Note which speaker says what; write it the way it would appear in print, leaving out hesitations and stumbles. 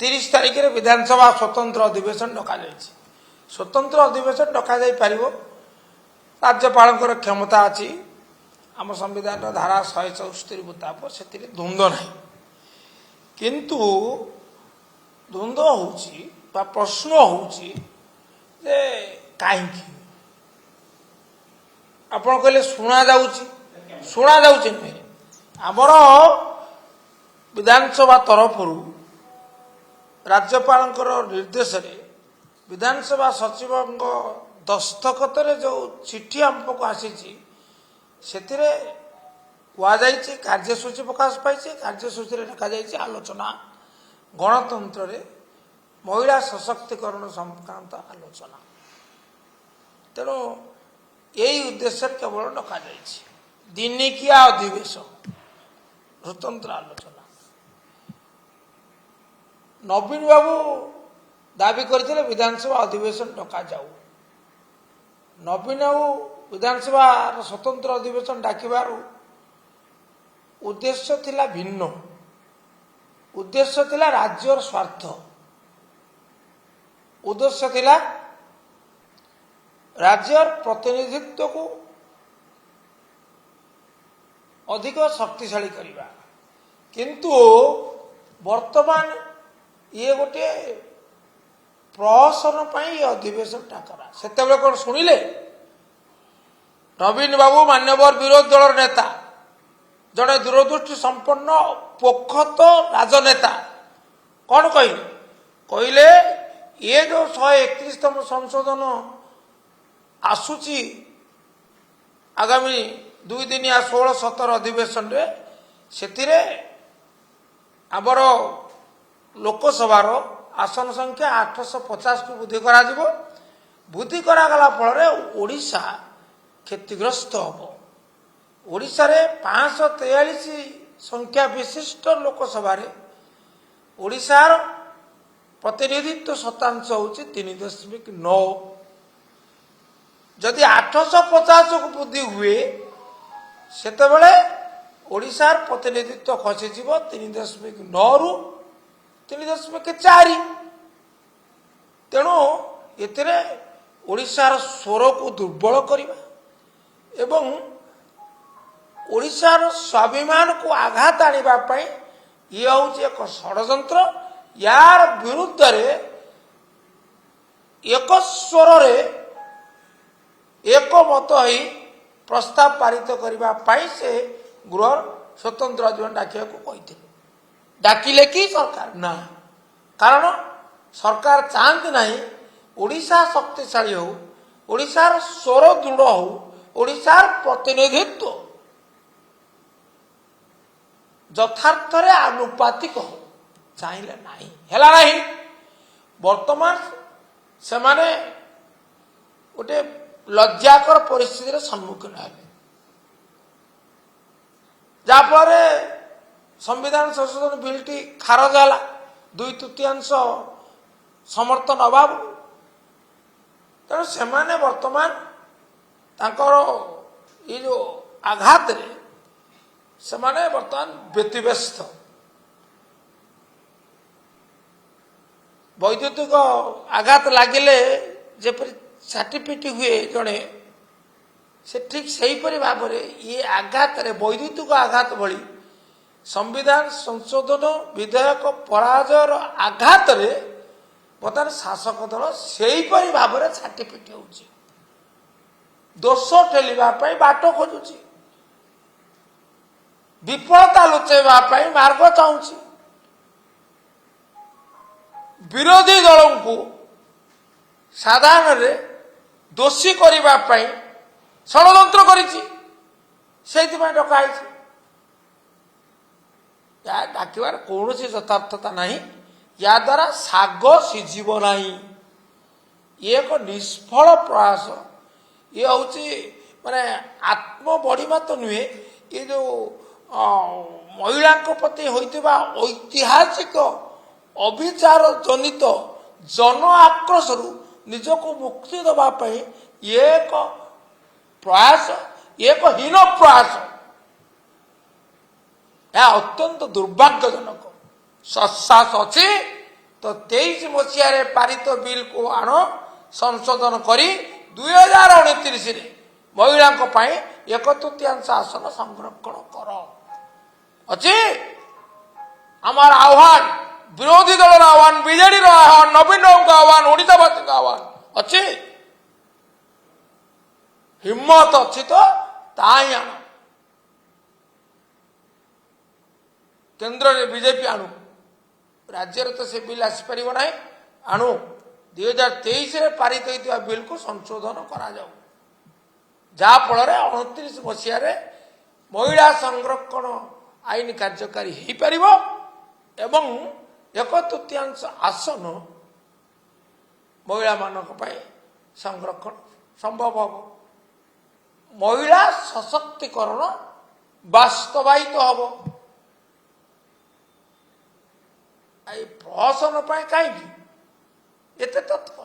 Speaker 1: 30 तारिख विधानसभा स्वतंत्र अधिवेशन डक स्वतंत्र अधिवेशन डक राज्यपाल क्षमता अच्छी आम संविधान धारा 174 मुताबक से द्वंद्व ना किंतु द्वंद्व हो प्रश्न हो कहीं आपण कहले शुणा नुहे आमर विधानसभा तरफ राज्यपाल निर्देश विधानसभा सचिव दस्तखत जो चिठी आमको आसी कार्यसूची प्रकाश पाई कार्यसूची लिखा जाए आलोचना गणतंत्र रे महिला सशक्तिकरण संक्रांत आलोचना तेणु यही उद्देश्य केवल डक दिनिकिया अधिवेशन स्वतंत्र आलोचना नवीन बाबू दाबी करते विधानसभा अधिवेशन डका जाऊ नवीन बाबू विधानसभा स्वतंत्र अधिवेशन डाकिबार उद्देश्य थिला भिन्न उद्देश्य थिला राज्यर स्वार्थ उद्देश्य थिला राज्यर प्रतिनिधित्व को अधिक शक्तिशाली करवा किंतु वर्तमान ये गोटे प्रहसन अधिवेशन टाकरा से कौन शुणिले नवीन बाबू मान्यवर विरोधी दल नेता जड़े दूरदृष्टि संपन्न पोखत राजनेता कौन कहले ये जो 131तम संशोधन आसूची आगामी 2 दिनिया 16-17 अधिवेशन रे से आमर लोकसभार आसन संख्या 850 को वृद्धि करागला फल ओडिशा क्षतिग्रस्त हम ओडिशा रे 543 संख्या विशिष्ट लोकसभा ओडिशार प्रतिनिधित्व शतांश हूँ 3.9 जदि 850 को वृद्धि हुए सेतेबेले ओडिशार प्रतिनिधित्व खसीज 3.9 रु 3.4 तेणु एतिरे ओडिशार स्वर को दुर्बल करवा एवं ओडिशार स्वाभिमान को आघात आने ये हूँ एक षड्यंत्र यार विरुद्ध एक स्वर एक मत ही प्रस्ताव पारित करने से गृह स्वतंत्र अधिवेशन डाकिया कहते डाकिले कि सरकार ना कारण सरकार चाहती ना ओडिशा शक्तिशाली हो ओडिशार स्वर दृढ़ हो ओडिशार प्रतिनिधित्व यथार्थ आनुपातिक हो चाहिए नहीं वर्तमान से माने गोटे लज्जाकर परिस्थिति सम्मुखीन है जहाँफल संविधान संशोधन बिलटी खारज है 2/3 समर्थन अभाव तेणु से वर्तमान तांकर ये जो आघात रे से वर्तमान व्यतिव्यस्त वैद्युतिक आघात लगिले जेपरी सर्टिफिकेट हुए जड़े से ठीक सहीपरि भाव ये आघात रे वैद्युतिक आघात भली संविधान संशोधन विधेयक पराजयर आघात रे बर्तमान शासक दल सहीपरि भाव सर्टिफिकेट हो दोष ठेलिबाई बाट खोजुची विफलता लुचेवाई मार्ग चाहूँ विरोधी दल को साधारण दोषी करने षड्यंत्र कर डकाई या डाकिबार कौन यथार्थता नहीं या द्वारा साग सीझब ना ये एक निष्फल प्रयास ये हूँ माने आत्मबढ़िमा तो नुहे ये जो महिला प्रति होता ऐतिहासिक अभिचार जनित जन आक्रोश निजक मुक्ति दवाई ये एक प्रयास एक हीन प्रयास यह अत्यंत दुर्भाग्यजनक सत्सास अच्छी तो 23 मसीह पारित बिल को आण संशोधन करी 2029 महिला एक तृतीयांश आसन संरक्षण कर अच्छे आमार आह्वान विरोधी दल आह्वान बीजेडी आह्वान नवीन का आह्वान ओडावासी का आह्वान अच्छे हिम्मत अच्छी तो ताही आण केन्द्र में बीजेपी आणु राज्य तो से बिल आसीपर ना आणु 2023 पारित होता बिल को संशोधन करा फल 29 मसीह महिला संरक्षण आईन कार्यकारी हो पार एवं एक तृतीयांश आसन महिला मान संरक्षण संभव हम महिला सशक्तिकरण बास्तवायित हम प्रहसन कहीं एत तत्व